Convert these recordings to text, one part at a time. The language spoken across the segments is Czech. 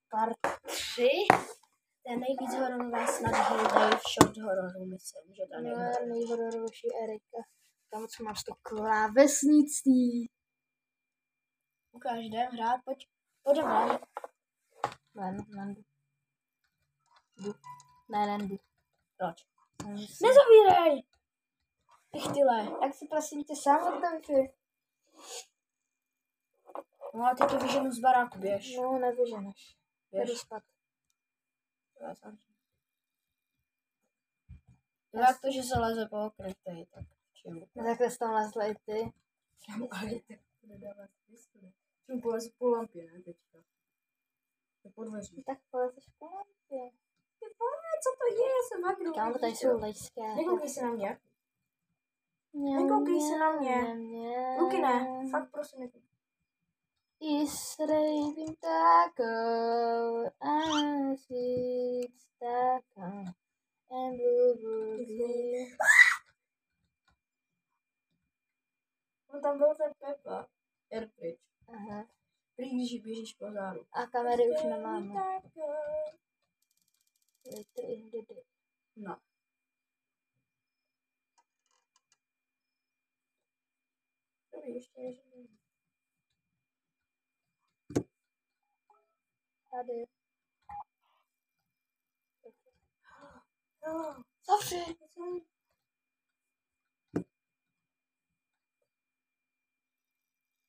part 3. To je nejvíc hororová snad Helldive short hororu, myslím, že to je nejhororovější Erika. Tam co máš to klávesnictví. Ukáž, jdem hrát, pojďme ven. Ven. Jdu. Proč? Nezavírej! Ichtyle. Tak si prosím tě sám otevři. No a ty to vyženu z baráku, běž. No, nevyženeš. Jdu spát. Jak to, že se leze po okrytej, tak čemu? No takhle jsi tam lezla i ty. Ale tak to nedává smysl. Čemu polezu po lampě, ne teďka? To po dveřích. Tak polezeš po lampě. Ty vole, co to je? Já jsem vaknu. Kámo, tady jsou lejské. Nekoukej se na mě. Nekoukej se na mě. Luky ne, fakt prosím nekoukej. Is raving taco and sweet taco and blue. No tam byl ten Pepa. Airpridge. Aha. Prý, když běžíš po záru. A kamery už nemáme. No. Dobrý, ještě než Tady. Zavři.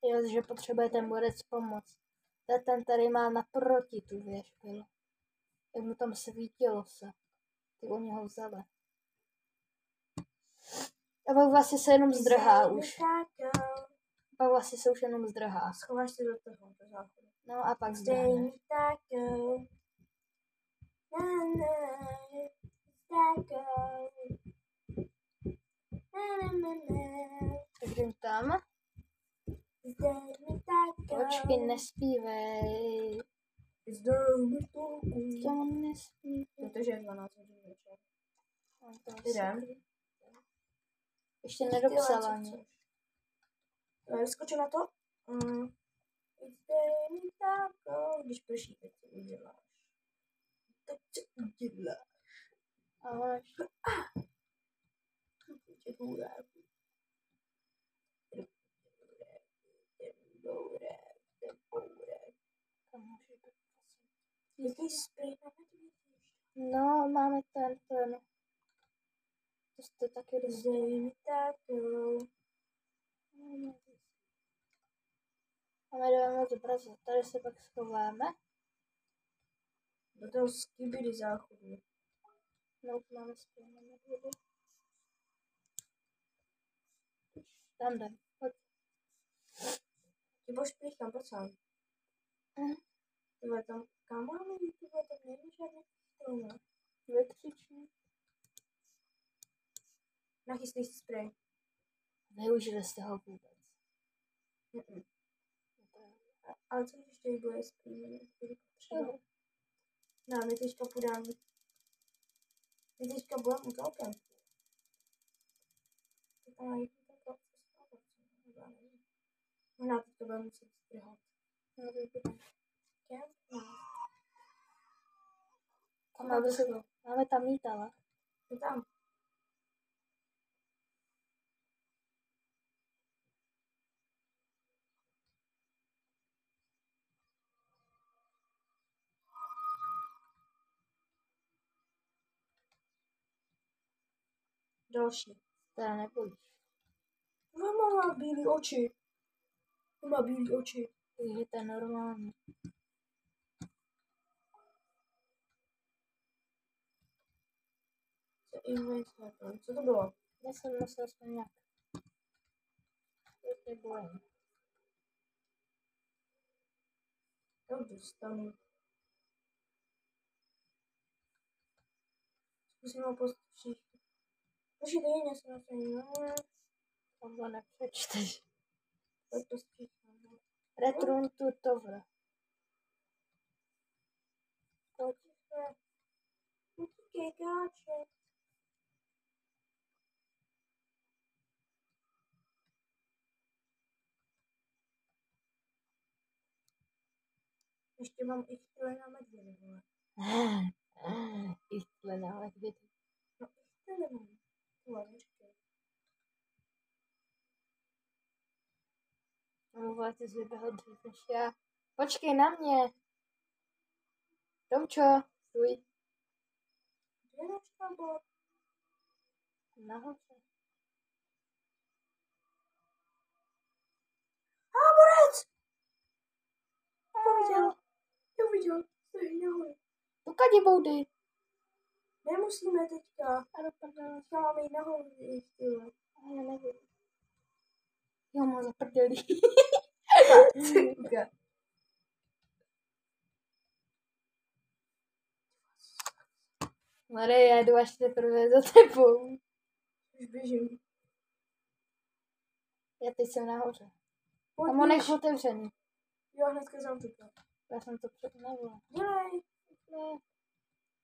Jo, že potřebuje ten borec pomoc. Ten tady má naproti tu věž, bylo. Jak mu tam svítilo se. Ty oni ho vzali. A pak vlastně se jenom zdrhá už. Pak vlastně se už jenom zdrhá. Schováš se do toho, do záchodu. No a pak zdrhne. Takže tam. Počkej, nespívej. Tam nespívej. Protože je 12 hodin večer. Jdem. Ještě nedopsala nic. Skočím na to. Když prší, tak co uděláš? Ahoj. Jaký spray máme? No, máme ten. To jste taky dostali. Máme jdeme moc brzo. Tady se pak schováme. Do toho skibidi záchodu. No, už máme spolu. Tam jdem. Pojď. Ty budeš píchám, pojď sám. Tyhle tam, kam máme jít, tyhle tam není žádný stroma. Vykřičný. Nachystej si spray. Využili jste ho vůbec. Ale co když tady bude spray? No, my teďka půjdeme. My teďka budeme u toho kempu. To tam najít taková cesta. Možná teď to budeme muset strhat. Kemp? Máme tam mít, ale. To tam. Další. Teda nebojíš. Má bílý oči. Má bílý oči. Takže to je normální. Co to bylo? Já jsem musel aspoň nějak. To je bojím. To dostanu. Zkusím ho postupit. Počkej, tady něco na to jiné. Tam to nepřečteš. Tak to stříkám. Return to Tower. Utíkej, káče. Ještě mám i chvíle na medvědy, vole. I tohle na medvědy. No, to nemám. Vole, počkej. No, vole, ty jsi vyběhl dřív než já. Počkej na mě. Tomčo, stůj. Kde náš tábor? Nahoře. Táborec! To viděl. Stojí nahoře. Do kadí boudy. Nemusíme teďka. A do prdele. Teďka máme jít nahoru, tyhle. Já nevím. Jo, má za prdelí. Tyka. Marie, já jdu až teprve za tebou. Už běžím. Já teď jsem nahoře. Pojď, Tam on běž. je otevřený. Jo, hnedka jsem teďka. Já jsem to nevolala. Dělej. Ne.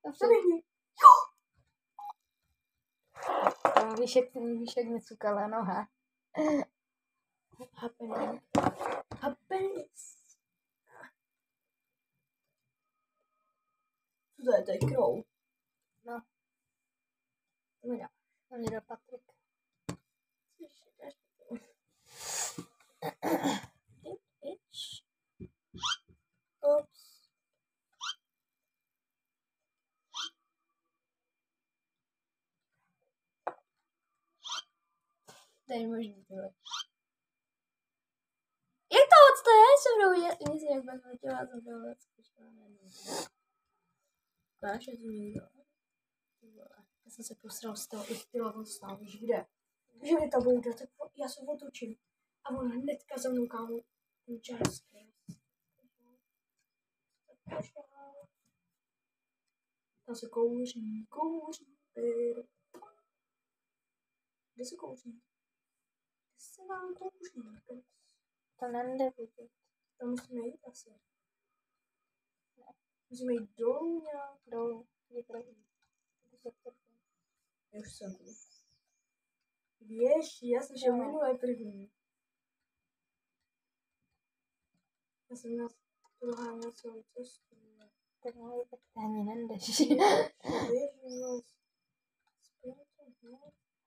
Dobře. Zaběhni. Tam víš, jak mi cukala noha. Happening. Happenings. Co to je krou? No, Mira. to mě dal Patrik. Ups. To je možný, tohle. Jak to odstoje? Se mnou nic jak bez letěla za tohle. Dáš, že to někdo? Já jsem se posral z toho ichtylovou stávu, víš kde? Že mi ta bouda, tak já se otočím. A on hnedka za mnou kámo. Ten čas. Tam se kouří. Kde se kouří? Kde se vám kouří? To nejde vidět. Tam musíme jít asi. Musíme jít dolů nějak. Dolů. Je pravý. Já už jsem tu. Běž, já jsem šel Jo. minulé první. Já jsem nás doháněl celou cestu. Tak no, tak to ani nejdeš.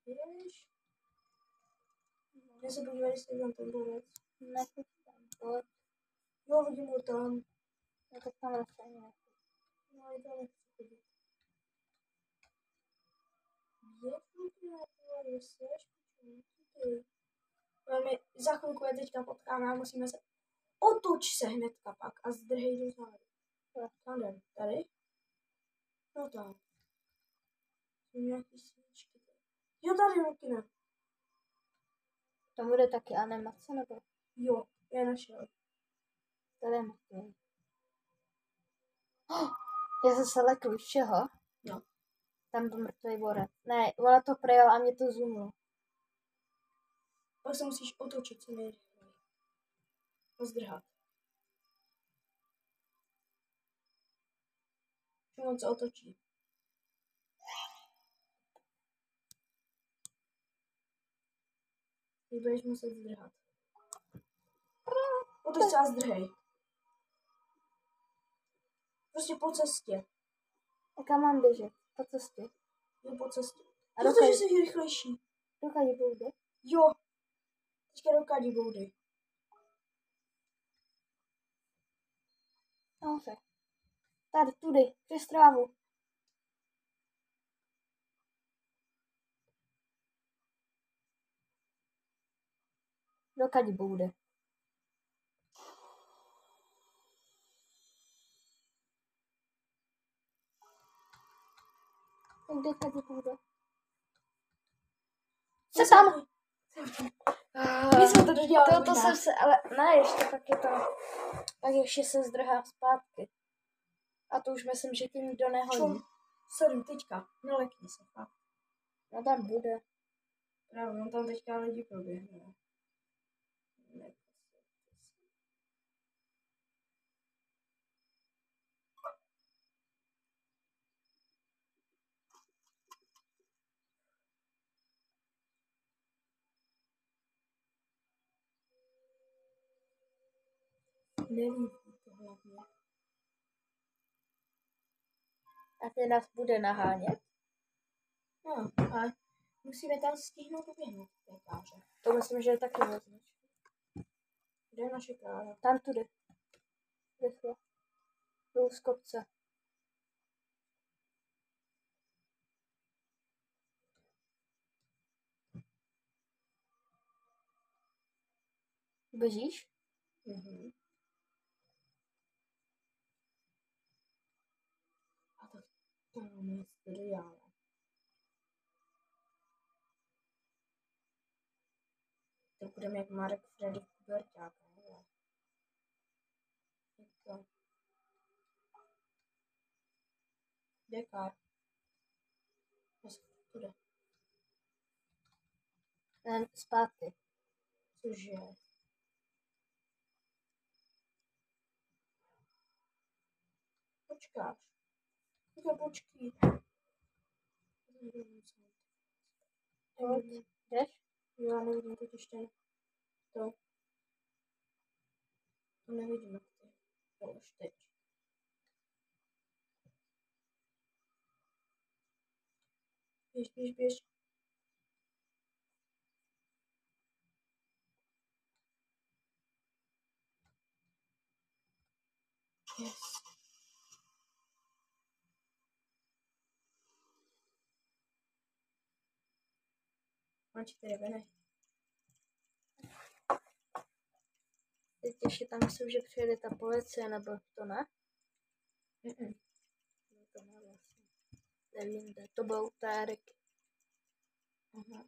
Běž. Já se podívám, jestli tam ten borec. Nechci tam. Pojď. Jo, vidím ho tam. No tak tam vlastně ani nechci. No, já tam nechci chodit. Běž, za chvilku je teďka potkáme a musíme se... Otoč se hnedka pak a zdrhej do zádu. Tam jdem. Tady? No tam. Jsou nějaký svíčky. Jo, tady, Lukine. To bude taky animace, nebo? Jo, já našel. Tady je mrtvý. Já jsem se lekl, víš čeho? No. Tam byl mrtvý borec. Ne, ona to prejela a mě to zoomlo. Pak se musíš otočit co nejrychleji. Pozdrhat. Čemu on se otočí? Ty budeš muset zdrhat. Otoč se a zdrhej. Prostě po cestě. A kam mám běžet? Po cestě. Jo, po cestě. A Protože jsi rychlejší. dokáže bude? Jo. Teďka do kadí boudy. Dobře. Tady, tudy, přes trávu. Dokud bude. Kde tady bude? Se tam! My jsme to dodělali. To jsem se, ale ne, ještě tak je to, tak ještě se zdrhá zpátky. A to už myslím, že tím nikdo nehodí. Sorry, teďka, nelekni se, fakt. No tam bude. Právě, on tam teďka lidi proběhne. Ne. Nelíbí to hlavně. A ten nás bude nahánět. No, ale musíme tam stihnout doběhnout té káře. To myslím, že je taky možné. Kde je naše kára? Tam tudy. Rychle. Jdu z kopce. Běžíš? Mhm. A to máme studiále. To budeme jak Marek Freddy Kuberťák. Kde kár? Tude. Ne, zpátky. Cože? Počkáš. Počkej. Jdeš? Já nevidím totiž ten. To nevidím jak ty. To už teď. Běž. Yes. Máš 4 veny. Teď ještě tam myslím, že přijede ta policie, nebo to ne? No to ne vlastně. Nevím, kde. To byl ta Eriky. Aha.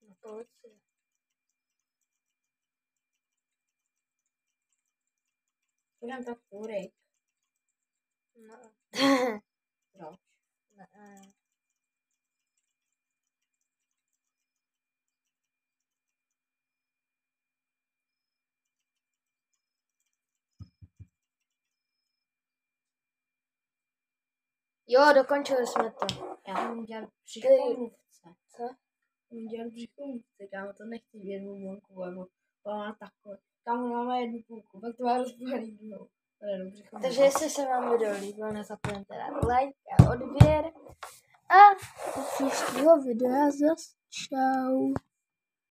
No policie. Budem tak půrejk. No. Proč? Ne. Jo, dokončili jsme to. Já jsem dělal břichomluvce. Co? Jsem dělal břichomluvce, kámo, to nechci jednu bunku, nebo má takové. Kámo, máme jednu půlku, pak to má rozpůlený druhou. Takže jestli se vám video líbilo, nezapomeňte dát like a odběr. A do příštího videa zas čau.